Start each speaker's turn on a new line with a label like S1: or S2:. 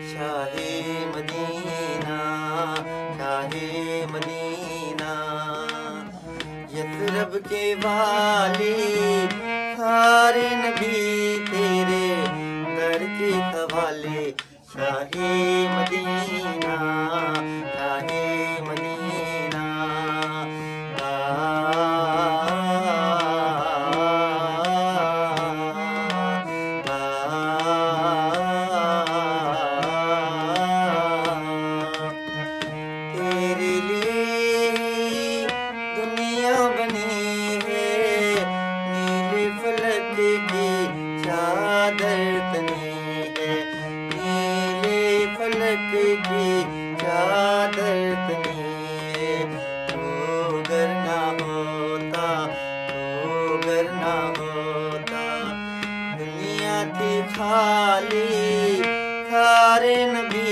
S1: Shah Medina, Shah Medina, यथरब के वाली सारे नबी तेरे दर के हवाले। शाहे मदीना, शाहे मदीना, तेरे लिए दुनिया बनी है, नीले फलक की चादर तनी है, नीले फलक की चादर तनी है। तू अगर ना होता, तू अगर ना होता, दुनिया थी खाली, सारे नबी